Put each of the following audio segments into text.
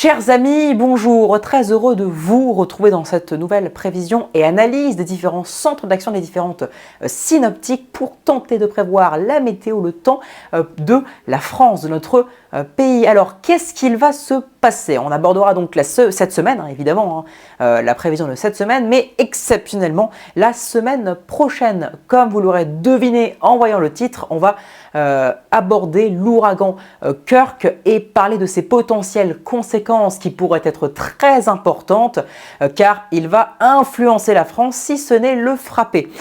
Chers amis, bonjour, très heureux de vous retrouver dans cette nouvelle prévision et analyse des différents centres d'action, des différentes synoptiques pour tenter de prévoir la météo, le temps de la France, de notre pays. Alors, qu'est-ce qu'il va se passer? On abordera donc cette semaine, évidemment, la prévision de cette semaine, mais exceptionnellement la semaine prochaine. Comme vous l'aurez deviné en voyant le titre, on va aborder l'ouragan Kirk et parler de ses potentielles conséquences qui pourraient être très importantes car il va influencer la France si ce n'est le frapper.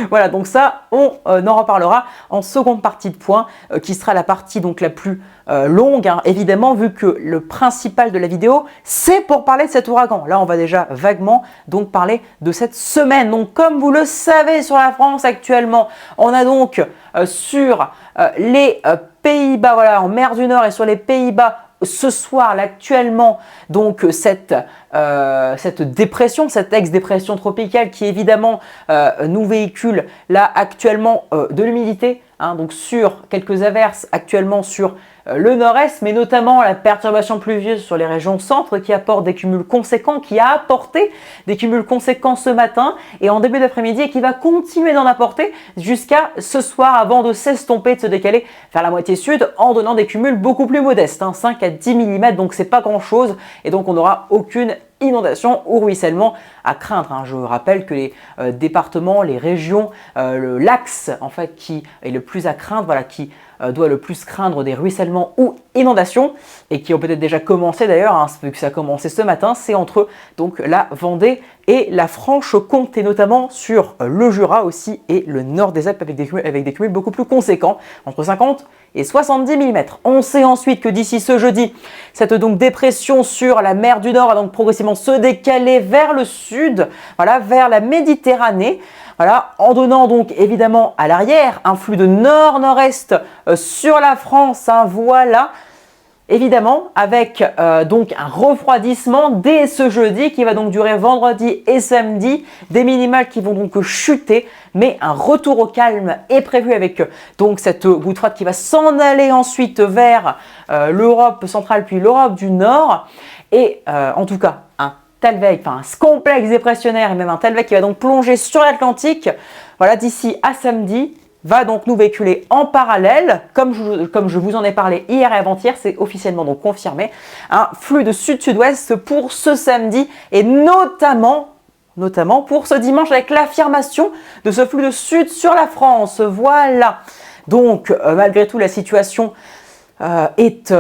Voilà, donc ça, on en reparlera en seconde partie de point qui sera la partie donc la plus longue, évidemment, vu que le principal de la vidéo, c'est pour parler de cet ouragan. Là, on va déjà vaguement donc parler de cette semaine. Donc, comme vous le savez, sur la France actuellement, on a donc sur les Pays-Bas, voilà, en mer du Nord et sur les Pays-Bas, ce soir, là, actuellement, donc cette dépression, cette ex-dépression tropicale qui évidemment nous véhicule là actuellement de l'humidité, donc sur quelques averses actuellement sur le nord-est, mais notamment la perturbation pluvieuse sur les régions centre qui apporte des cumuls conséquents, qui a apporté des cumuls conséquents ce matin et en début d'après-midi et qui va continuer d'en apporter jusqu'à ce soir avant de s'estomper, de se décaler vers la moitié sud en donnant des cumuls beaucoup plus modestes, 5 à 10 mm, donc c'est pas grand-chose et donc on n'aura aucune inondation ou ruissellement à craindre. Je rappelle que les départements, les régions, l'axe en fait qui est le plus à craindre, voilà, qui doit le plus craindre des ruissellements ou inondations et qui ont peut-être déjà commencé d'ailleurs, vu que ça a commencé ce matin, c'est entre donc la Vendée et la Franche-Comté, notamment sur le Jura aussi et le nord des Alpes avec des cumuls beaucoup plus conséquents, entre 50 et 70 mm. On sait ensuite que d'ici ce jeudi, cette donc dépression sur la mer du Nord va donc progressivement se décaler vers le sud, voilà, vers la Méditerranée. Voilà, en donnant donc évidemment à l'arrière un flux de nord-nord-est sur la France, voilà, évidemment avec donc un refroidissement dès ce jeudi qui va donc durer vendredi et samedi, des minimales qui vont donc chuter, mais un retour au calme est prévu avec donc cette goutte froide qui va s'en aller ensuite vers l'Europe centrale puis l'Europe du Nord et en tout cas un complexe dépressionnaire et même un Talvec qui va donc plonger sur l'Atlantique, voilà, d'ici à samedi, va donc nous véhiculer en parallèle, comme je vous en ai parlé hier et avant-hier, c'est officiellement donc confirmé, un flux de sud-sud-ouest pour ce samedi et notamment pour ce dimanche avec l'affirmation de ce flux de sud sur la France. Voilà, donc malgré tout la situation est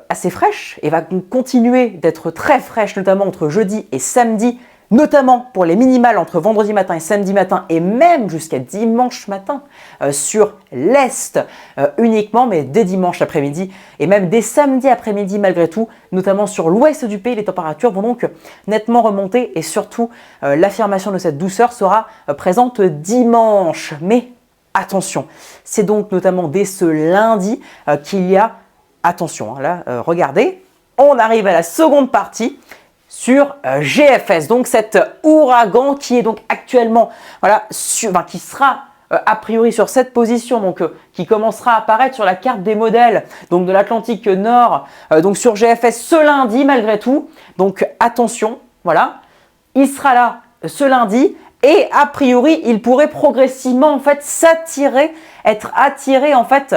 assez fraîche et va continuer d'être très fraîche, notamment entre jeudi et samedi, notamment pour les minimales entre vendredi matin et samedi matin et même jusqu'à dimanche matin sur l'Est uniquement, mais dès dimanche après-midi et même dès samedi après-midi malgré tout, notamment sur l'ouest du pays, les températures vont donc nettement remonter et surtout l'affirmation de cette douceur sera présente dimanche. Mais attention, c'est donc notamment dès ce lundi qu'il y a, attention, là, regardez, on arrive à la seconde partie sur GFS, donc cet ouragan qui est donc actuellement, voilà, qui sera a priori sur cette position, donc qui commencera à apparaître sur la carte des modèles donc de l'Atlantique Nord, donc sur GFS ce lundi malgré tout, donc attention, voilà, il sera là ce lundi. Et a priori, il pourrait progressivement en fait être attiré en fait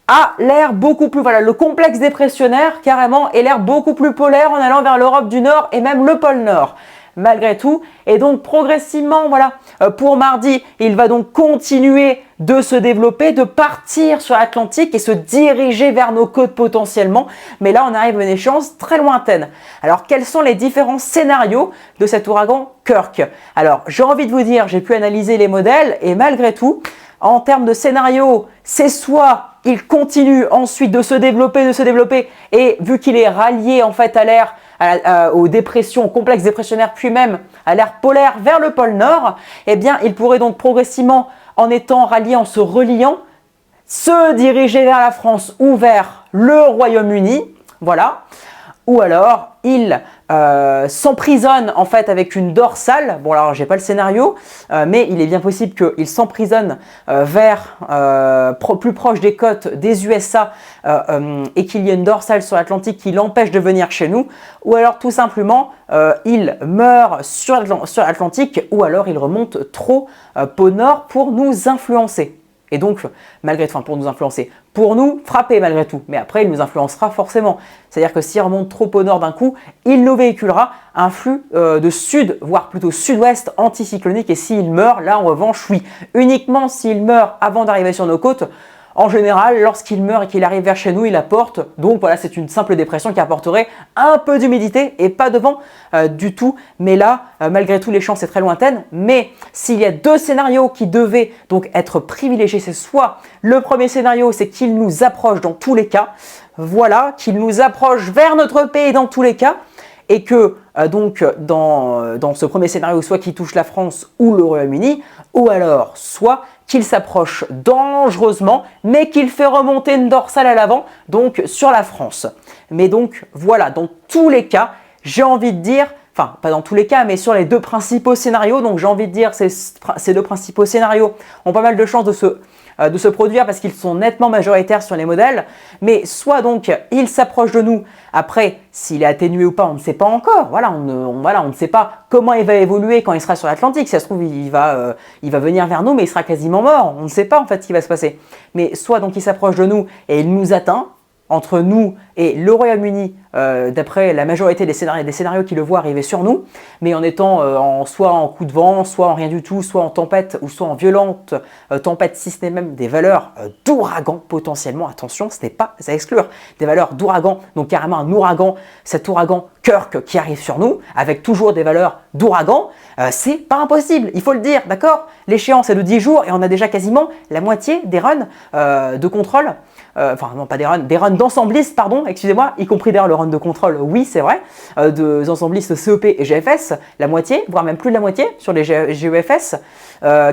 à l'air beaucoup plus, voilà, le complexe dépressionnaire carrément et l'air beaucoup plus polaire en allant vers l'Europe du Nord et même le pôle Nord. Malgré tout, et donc progressivement, voilà, pour mardi, il va donc continuer de se développer, de partir sur l'Atlantique et se diriger vers nos côtes potentiellement. Mais là, on arrive à une échéance très lointaine. Alors, quels sont les différents scénarios de cet ouragan Kirk? Alors, j'ai envie de vous dire, j'ai pu analyser les modèles et malgré tout, en termes de scénario, c'est soit il continue ensuite de se développer et vu qu'il est rallié en fait à l'air, aux dépressions, aux complexes dépressionnaires, puis même à l'air polaire vers le pôle Nord, eh bien, il pourrait donc progressivement, en étant rallié, en se reliant, se diriger vers la France ou vers le Royaume-Uni. Voilà. ou alors il s'emprisonne en fait avec une dorsale. Bon alors j'ai pas le scénario, mais il est bien possible qu'il s'emprisonne vers plus proche des côtes des USA et qu'il y ait une dorsale sur l'Atlantique qui l'empêche de venir chez nous, ou alors tout simplement il meurt sur l'Atlantique, ou alors il remonte trop pôle Nord pour nous influencer. Et donc, malgré tout, pour nous influencer, pour nous frapper malgré tout. Mais après, il nous influencera forcément. C'est-à-dire que s'il remonte trop au nord d'un coup, il nous véhiculera un flux de sud, voire plutôt sud-ouest anticyclonique. Et s'il meurt, là en revanche, oui. Uniquement s'il meurt avant d'arriver sur nos côtes. En général, lorsqu'il meurt et qu'il arrive vers chez nous, il apporte, donc voilà, c'est une simple dépression qui apporterait un peu d'humidité et pas de vent du tout. Mais là, malgré tout, les chances sont très lointaines. Mais s'il y a deux scénarios qui devaient donc être privilégiés, c'est soit le premier scénario, c'est qu'il nous approche dans tous les cas, voilà, qu'il nous approche vers notre pays dans tous les cas, et que donc dans ce premier scénario, soit qu'il touche la France ou le Royaume-Uni, ou alors soit qu'il s'approche dangereusement, mais qu'il fait remonter une dorsale à l'avant, donc sur la France. Mais donc voilà, dans tous les cas, j'ai envie de dire, enfin pas dans tous les cas, mais sur les deux principaux scénarios, donc j'ai envie de dire ces deux principaux scénarios ont pas mal de chances de se produire parce qu'ils sont nettement majoritaires sur les modèles, mais soit donc il s'approche de nous, après s'il est atténué ou pas on ne sait pas encore, voilà, on ne sait pas comment il va évoluer quand il sera sur l'Atlantique, si ça se trouve il va venir vers nous mais il sera quasiment mort, on ne sait pas en fait ce qui va se passer, mais soit donc il s'approche de nous et il nous atteint, entre nous et le Royaume-Uni, d'après la majorité des scénarios qui le voient arriver sur nous, mais en étant soit en coup de vent, soit en rien du tout, soit en tempête, ou soit en violente tempête, si ce n'est même des valeurs d'ouragan potentiellement, attention, ce n'est pas à exclure, des valeurs d'ouragan, donc carrément un ouragan, cet ouragan Kirk qui arrive sur nous, avec toujours des valeurs d'ouragan, c'est pas impossible, il faut le dire, d'accord? L'échéance est de 10 jours et on a déjà quasiment la moitié des runs de contrôle, enfin non pas des runs d'ensemblistes, pardon, excusez-moi, y compris d'ailleurs le run de contrôle, oui c'est vrai, des ensemblistes CEP et GFS, la moitié, voire même plus de la moitié sur les GEFS,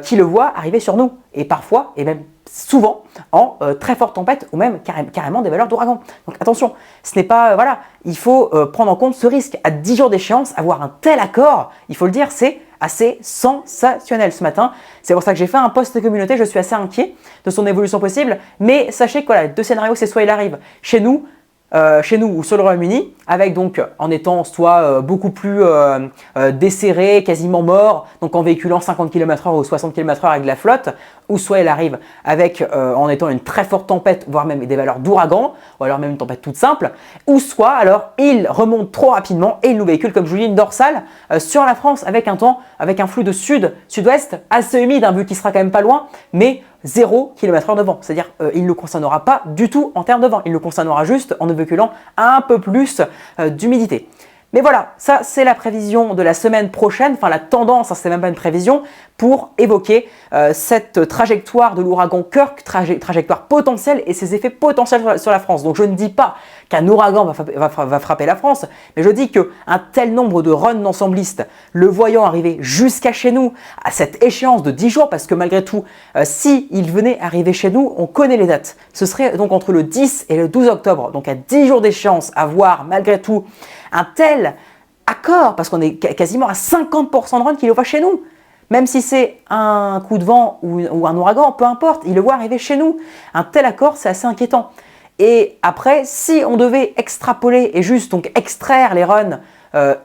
qui le voient arriver sur nous, et parfois, et même souvent, en très forte tempête, ou même carrément des valeurs d'ouragan. Donc attention, ce n'est pas, voilà, il faut prendre en compte ce risque. À 10 jours d'échéance, avoir un tel accord, il faut le dire, c'est assez sensationnel ce matin. C'est pour ça que j'ai fait un post communauté, je suis assez inquiet de son évolution possible, mais sachez que voilà, les deux scénarios, c'est soit il arrive chez nous ou sur le Royaume-Uni, avec donc en étant soit beaucoup plus desserré, quasiment mort, donc en véhiculant 50 km/h ou 60 km/h avec de la flotte, ou soit il arrive avec en étant une très forte tempête, voire même des valeurs d'ouragan, ou alors même une tempête toute simple, ou soit alors il remonte trop rapidement et il nous véhicule, comme je vous dis, une dorsale sur la France avec un flux de sud-ouest assez humide, vu qu'il sera quand même pas loin, mais 0 km/h de vent, c'est-à-dire il ne le concernera pas du tout en termes de vent, il le concernera juste en véhiculant un peu plus d'humidité. Mais voilà, ça c'est la prévision de la semaine prochaine, enfin la tendance, c'est même pas une prévision, pour évoquer cette trajectoire de l'ouragan Kirk, trajectoire potentielle et ses effets potentiels sur la France. Donc je ne dis pas qu'un ouragan va frapper la France, mais je dis qu'un tel nombre de runs d'ensemblistes, le voyant arriver jusqu'à chez nous, à cette échéance de 10 jours, parce que malgré tout, s'il venait arriver chez nous, on connaît les dates. Ce serait donc entre le 10 et le 12 octobre, donc à 10 jours d'échéance, à voir malgré tout un tel accord, parce qu'on est quasiment à 50% de runs qui le voient chez nous. Même si c'est un coup de vent ou un ouragan, peu importe, il le voit arriver chez nous. Un tel accord, c'est assez inquiétant. Et après, si on devait extrapoler et juste donc extraire les runs,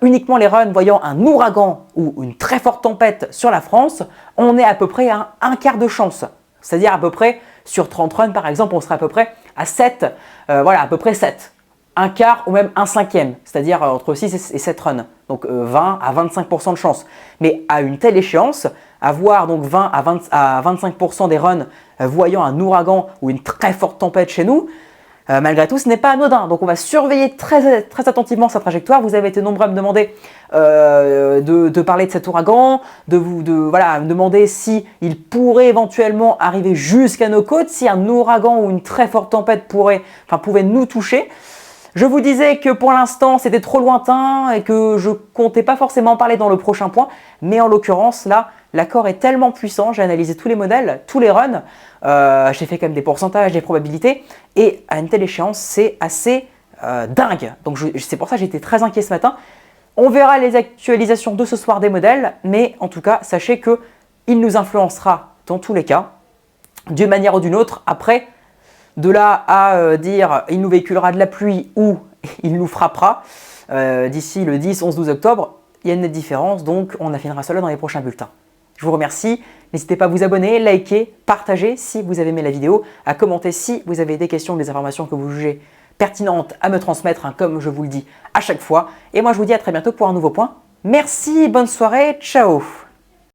uniquement les runs voyant un ouragan ou une très forte tempête sur la France, on est à peu près à un quart de chance. C'est-à-dire à peu près sur 30 runs par exemple, on serait à peu près à 7, voilà, à peu près 7. Un quart ou même un cinquième, c'est-à-dire entre 6 et 7 runs, donc 20 à 25% de chance. Mais à une telle échéance, avoir donc 20 à 25% des runs voyant un ouragan ou une très forte tempête chez nous, malgré tout, ce n'est pas anodin. Donc on va surveiller très attentivement sa trajectoire. Vous avez été nombreux à me demander de parler de cet ouragan, voilà, me demander si il pourrait éventuellement arriver jusqu'à nos côtes, si un ouragan ou une très forte tempête pouvait nous toucher. Je vous disais que pour l'instant c'était trop lointain et que je comptais pas forcément en parler dans le prochain point, mais en l'occurrence là, l'accord est tellement puissant, j'ai analysé tous les modèles, tous les runs, j'ai fait quand même des pourcentages, des probabilités, et à une telle échéance c'est assez dingue. Donc c'est pour ça que j'étais très inquiet ce matin. On verra les actualisations de ce soir des modèles, mais en tout cas, sachez qu'il nous influencera dans tous les cas, d'une manière ou d'une autre. Après, de là à dire il nous véhiculera de la pluie ou il nous frappera d'ici le 10, 11, 12 octobre, il y a une nette différence, donc on affinera cela dans les prochains bulletins. Je vous remercie, n'hésitez pas à vous abonner, liker, partager si vous avez aimé la vidéo, à commenter si vous avez des questions, des informations que vous jugez pertinentes à me transmettre, hein, comme je vous le dis à chaque fois. Et moi je vous dis à très bientôt pour un nouveau point. Merci, bonne soirée, ciao!